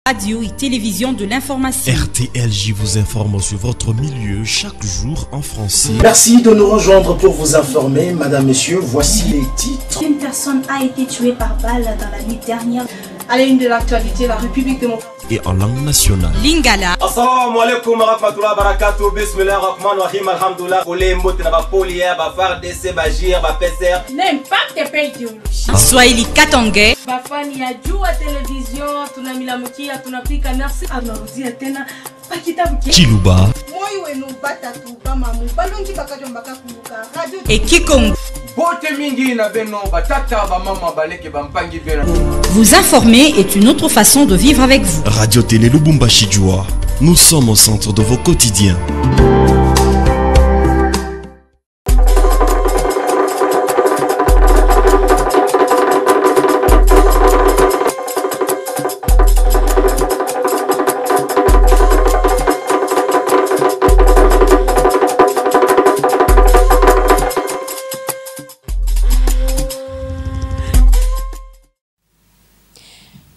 Radio et télévision de l'information. RTLJ vous informe sur votre milieu chaque jour en français. Merci de nous rejoindre pour vous informer. Madame, Messieurs, voici les titres. Une personne a été tuée par balle dans la nuit dernière. À la une de l'actualité, la République démocratique. Et en langue nationale. Lingala. Assalamu alaikum warahmatullahi wabarakatuh. Bismillah ar-Rahman ar-Rahim. Alhamdulillah. Olé mbote na ba polier, ba FARDC, ba JIR, ba PCR. N'impact pas idéologie. Swahili Katangé. Bafani ya juu ya television, tunamila mkia, tunapika nafsi. Anarudia tena. Kiluba. Et Kikongo. Vous informer est une autre façon de vivre avec vous. Radio Télé Lubumbashi Djoua. Nous sommes au centre de vos quotidiens.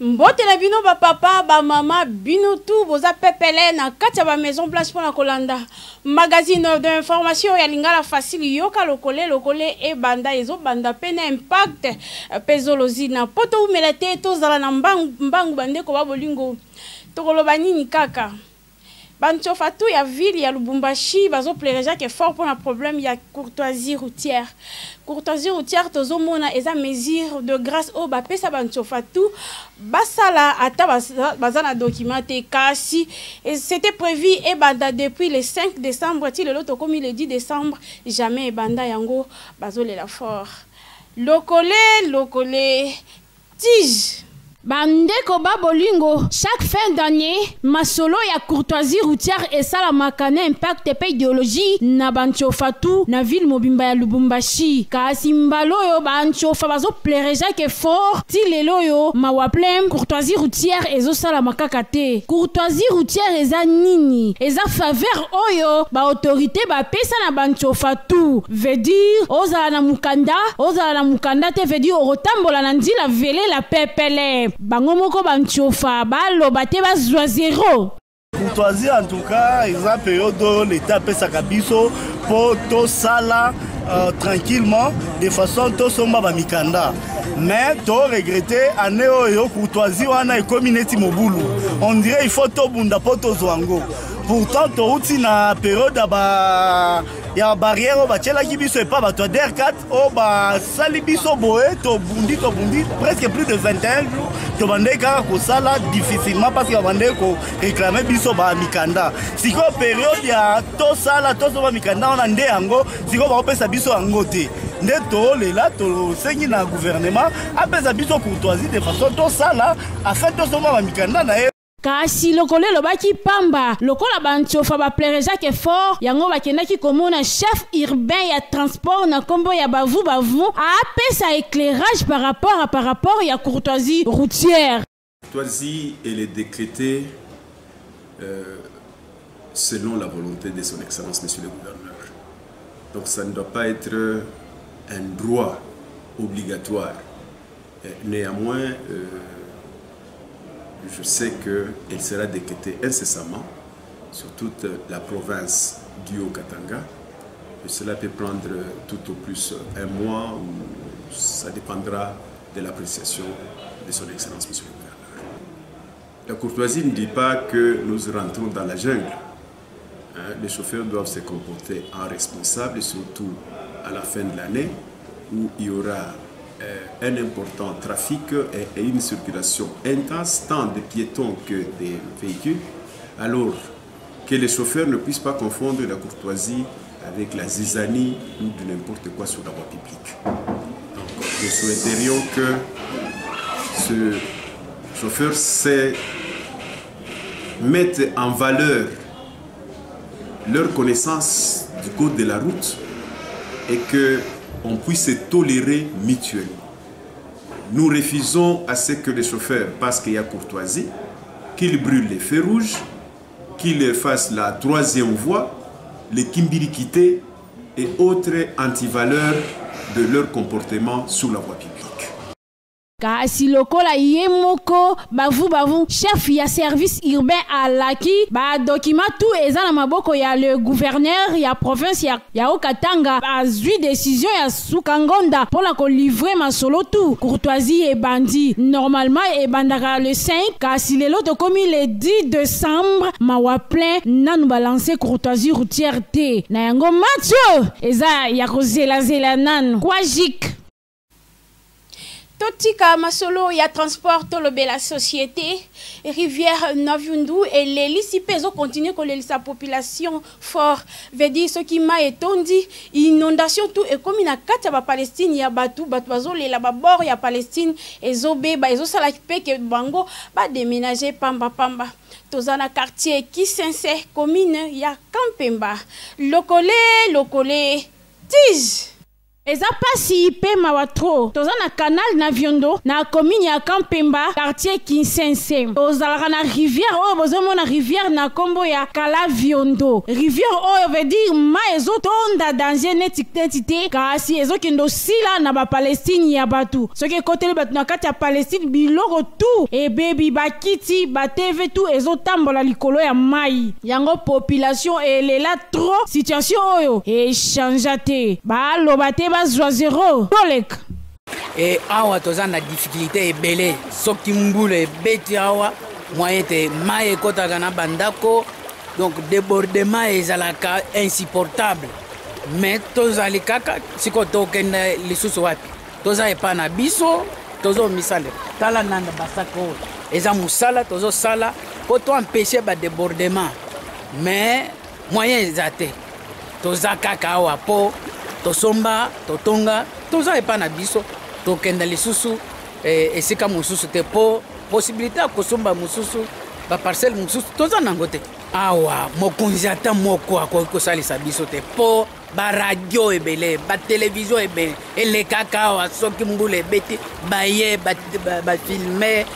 Mbote na bino ba papa ba mama bino tout boza pepele na kati ba maison place pour la Kolanda magazine d'information ya lingala facile yoka lokole e banda ezo banda pena impact pezolozi na poto umelate to zala na mbangu bande ko ba bolingo tokoloba nini kaka Bancho Fatou ya ville ya Lubumbashi bazo pléreja que fort pour un problème ya courtoisie routière. Courtoisie routière tozo mona eza mesure de grâce au ba pesa Bancho Fatou basala ata bazana documenté kasi et c'était prévu et banda depuis le 5 décembre ti le loto comme le 10 décembre jamais banda yango bazo le la fort. Lokole tige Bandeko babolingo chaque fin d'année masolo ya courtoisie routière et ça la makane impact pe idéologie na Bancho Fatou na ville mobimba ya Lubumbashi kasi mbalo yo Bancho fa bazo pléreja que fort ti lelo yo mawaplem courtoisie routière ezo sala makaka te courtoisie routière eza nini eza faveur oyo ba autorité ba pesa na Bancho Fatou veut dire ozala na mukanda te veut dire otambola na ndila vele la pepele Bangomoko Banchofa, balo bate bazwa zéro. Courtoisie en tout cas, exemple période l'État peut s'acabiso pour tout ça là tranquillement de façon tout somba bamikanda. Mais tu regretter année oyo courtoisie wana e communauté mobulu. On dirait il faut tout bunda pour tout zwango. Pourtant tu outi na période ya barrière ba tchela ki biso e pas ba to DR4 o ba sali biso boé to bundi presque plus de 21 jours to bande ka ko sala difficilement parce que bande ko réclamer biso ba mikanda siko période ya to sala to so ba mikanda on ande yango siko ba opesa biso yango te nde to lela to sengi na gouvernement apesa biso courtoisie de façon to sala afin to so ba mikanda na Kasi lokole lobaki pamba lokola Bancho fa ba pléreja que fort yango bakendaki komona chef urbain ya transport na kombo ya bavu a apesa éclairage par rapport ya courtoisie routière. Courtoisie elle est décrétée selon la volonté de son excellence monsieur le gouverneur. Donc ça ne doit pas être un droit obligatoire. Néanmoins je sais qu'elle sera décrétée incessamment sur toute la province du Haut-Katanga. Et cela peut prendre tout au plus un mois, ou ça dépendra de l'appréciation de son excellence, monsieur le gouverneur. La courtoisie ne dit pas que nous rentrons dans la jungle. Les chauffeurs doivent se comporter en responsables, surtout à la fin de l'année, où il y aura un important trafic et une circulation intense, tant de piétons que des véhicules, alors que les chauffeurs ne puissent pas confondre la courtoisie avec la zizanie ou de n'importe quoi sur la voie publique. Donc, nous souhaiterions que ce chauffeur mette en valeur leur connaissance du code de la route et que on puisse se tolérer mutuellement. Nous refusons à ce que les chauffeurs, parce qu'il y a courtoisie, qu'ils brûlent les feux rouges, qu'ils fassent la troisième voie, les kimbirikité et autres antivaleurs de leur comportement sur la voie publique. kasi lokola yemoko bavu chef ya service urbain alaki ba document tout eza na maboko ya le gouverneur ya province ya Okatanga azui décision ya Sukangonda pour la ko livrer masolo tout courtoisie et bandit normalement et bandaka le 5 kasi lelo to komi le 10 décembre mawa plein nanu balancer courtoisie routière te na yango matcho eza ya kozela nanu kwa jik Totika masolo ya transport tolobe la société rivière Naviundu et les lisipezo continue que la population fort veut dire ce qui m'a étondi inondation tout et comme na kati ba Palestine ya batu bazo le la bord ya Palestine ezobe ba ezo sala peke bango ba déménager pamba tozana quartier Kisense commune ya Kampemba lokole tige Eza pasi pe mawatro tozana canal Naviondo na commune ya Kampemba quartier Kinsense tozalaka na rivière oyo bozomona rivière na kombo ya Kalaviondo rivière oyo veut dire ma ezotonda danger neti te kasi ezokendo sila na ba Palestine ya batu soki koteli batu na kati ya Palestine biloko tout ebebi bakiti bateve tout ezotambola likolo ya mai yango population elela trop situation oyo echangea te baloba te zéro Tolek et awa tozana difficulté ebele soki mbule beti awa moyen te mai ekotaka na bandako donc débordement ezalaka insupportable mais tozali kaka siko tokenda lisusu wapi toza epa na biso tozo misale tala nanda basako eza musala tozo sala po to empêcher ba débordement mais moyen ezate toza kaka awa po tosomba totonga toza epa na biso tokenda lisusu esika mususu te po possibilité akosomba mususu ba parcelle mususu toza nango te awa mokonzi ata moko akosalisa biso te po ba radio ebele ba télévision ebele elekaka awa soki mbula ebeti baye ba filmer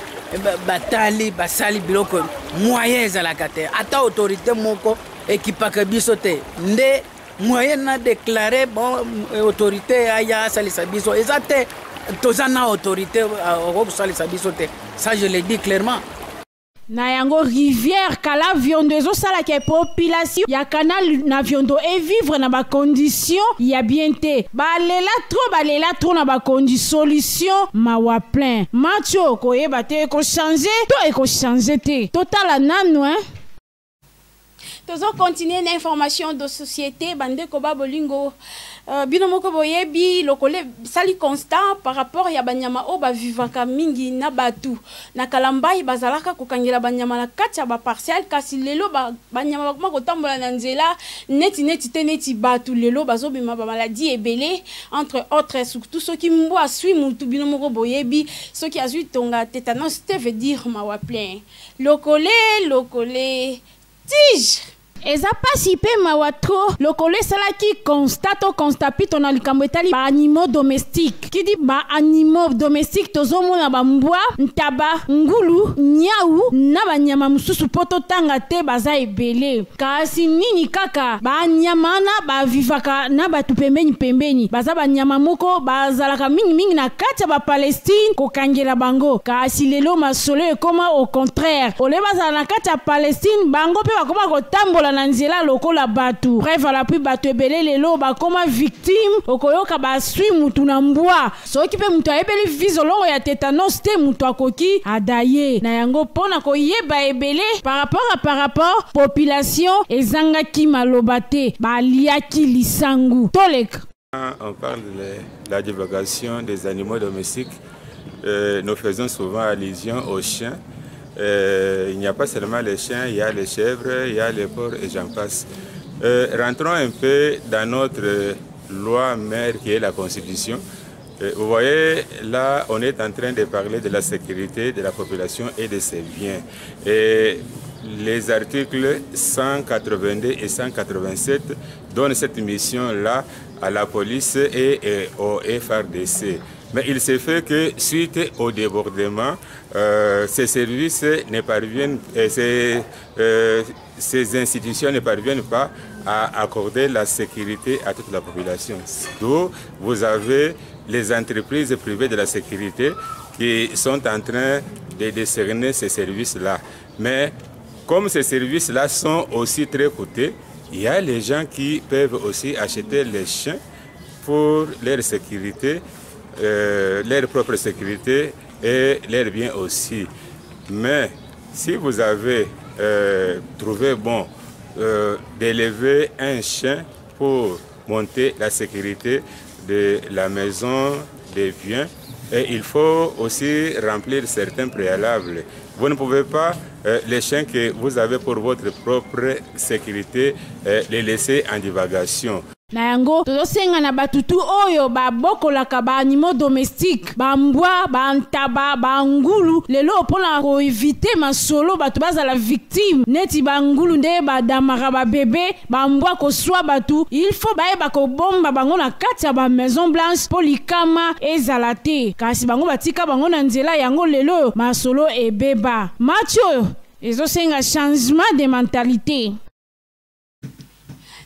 batali basali biloko moyen ezalaka te ata autorité moko ekipaka biso te nde moyen na déclaré bon autorité aya salisa biso ezate tozana autorité au salisa biso te ça je le dis clairement na yango rivière Kalaviondo ezosala ke population ya canal Naviondo et vivre na ba condition ya bien te balela trop na ba condition solution mawa plein macho koyeba te ko changer to e ko changer te total nanu Tozo continuer l'information de société bande ko babolingo binomoko boyebi lokole sali constant par rapport ya banyama o ba vivaka mingi na batu na kalambai bazalaka kokangela banyama na kati ya ba parcelle kasi lelo banyama bakoma kotambola na nzela neti batu lelo bazobima ba maladie ebele entre autres surtout ceux qui mbo asui mutu binomoko boyebi ceux qui azui tonga tétanos te veut dire mawa plein lokole tige Eza pasi pe mawatro lokole salaki constapi tona likambo etali ba animaux domestiques qui dit ba animaux domestiques tozomona ba mbwa ntaba ngulu nyau na ba nyama mususu poto tanga te baza ebele kasi nini kaka ba nyama na ba vivaka na batu pembeni baza ba nyama moko bazalaka mingi na kati ba Palestine kokangela bango kasi lelo masolo ekoma au contraire ole bazala na kati ya Palestine bango pe bakoma kotambola na nzela lokola batu bref ala puis batu ebele lelo bakoma victime okoyoka basui mutu na mbwa soki pe mutu ayebeli vizolongo ya tétanos te mutu akoki adaye na yango pona koyeba ebele par rapport population ezangaki maloba te baliaki lisangu Tolek. On parle de la divagation des animaux domestiques. Nous faisons souvent allusion aux chiens. Il n'y a pas seulement les chiens, il y a les chèvres, il y a les porcs et j'en passe. Rentrons un peu dans notre loi mère qui est la Constitution. Vous voyez, là, on est en train de parler de la sécurité de la population et de ses biens. Et les articles 182 et 187 donnent cette mission-là à la police et au FARDC. Mais il s'est fait que suite au débordement, ces services ne parviennent, ces institutions ne parviennent pas à accorder la sécurité à toute la population. D'où vous avez les entreprises privées de la sécurité qui sont en train de décerner ces services-là. Mais comme ces services-là sont aussi très coûteux, il y a les gens qui peuvent aussi acheter les chiens pour leur sécurité, leur propre sécurité et leur bien aussi. Mais si vous avez trouvé bon d'élever un chien pour monter la sécurité de la maison, des biens, et il faut aussi remplir certains préalables. Vous ne pouvez pas, les chiens que vous avez pour votre propre sécurité, les laisser en divagation. Na yango tozosenga na batutu oyo babokolaka ba animaux domestiques bambwa bantaba bangulu lelo pona ko éviter masolo batu bazala victime neti bangulu nde badamaka ba bébé bambwa ko swa batu il faut ba ko bomba bango na kati ya ba Maison Blanche polikama ezala te kasi bango batika bango na nzela yango lelo masolo ebeba Mathieu ezosenga changement de mentalité.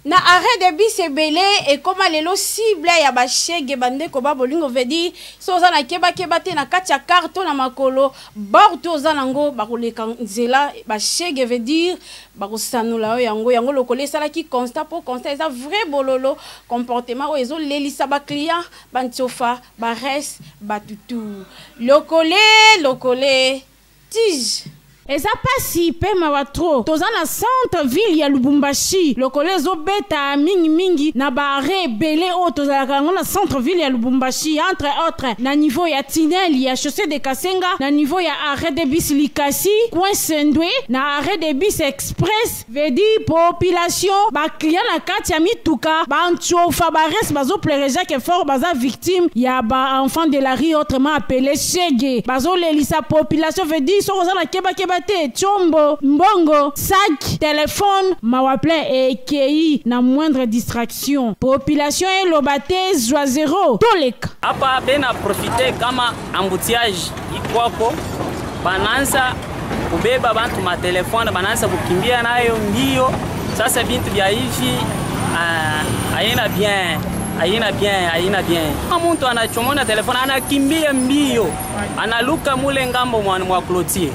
Na arrêt de bis ebele et comme lelo cible ya ba chege bande ko ba bolingo veut dire so za na keba te na kati ya carton na makolo borto za nango ba koleka nzela ba chege veut dire ba ko sanula yango lokole sala ki constat pour constat ça vrai bololo comportement o ezo lelisa ba client ba ntsofa ba res ba tutu lokole tige. Et ça passe si peu ma trop. Toza na centre ville ya Lubumbashi. Lokole zo beta mingi na bare belé o toza na centre ville ya Lubumbashi entre autres na niveau ya tunnel ya chaussée de Kasenga na niveau ya arrêt de bus Likasi coin Sendwe na arrêt de bus express veut dire population ba client na kati ya mituka ba ntchofa ba res bazo pleurer Jacques fort baza victime ya ba enfant de la rue autrement appelé Chege bazo lelisa population veut dire so na keba chombo, mbongo, sac, téléphone, mawaple et kei na moindre distraction. Population et lobate joie zéro. Tolek. Hapa bena profite kama embouteillage ikwako bananza kubeba bantu ma telefone bananza kukimbia nayo mbio. Sasa bintu vya hivi haina bien. Mtu anachomona telefone anakimbia mbio. Analuka mule ngambo mwa clôture.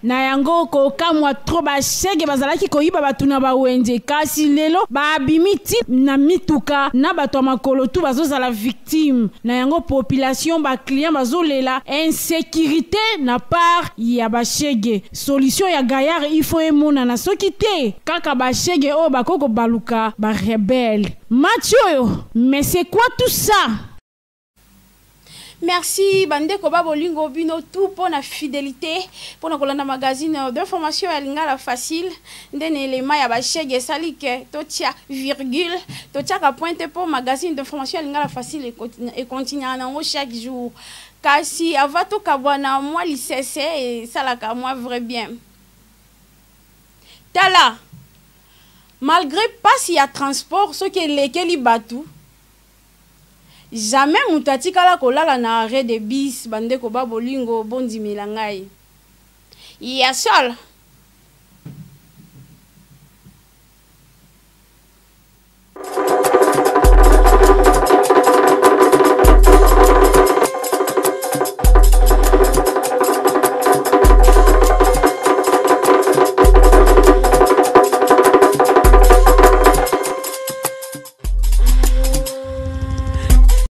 Na yango ko kamwa trop ba chege bazalaki ko yiba batuna ba wenje kasi lelo ba abimiti na mituka na bato makolo tu bazoza la victime na yango population ba client bazolela insécurité na part ya ba chege solution ya gaillard il faut emona na soki te kaka ba chege o bakoko baluka ba rebelle Mathieu mais c'est quoi tout ça? Merci bandeko babolingo bino tout pour la fidélité pour na kolanda magazine d'information ya lingala facile ndene elema ya ba chege salike totia virgule totia ka pointe pour magazine d'information ya lingala facile et continue nango chaque jour kasi avato kabwana moi lisese et salaka moi vrai bien tala malgré pas s'il y a transport ce qui lesquels batu jamais mutati kala kolala na arrêt de bis bande ko ba bolingo bondi milangai ya seul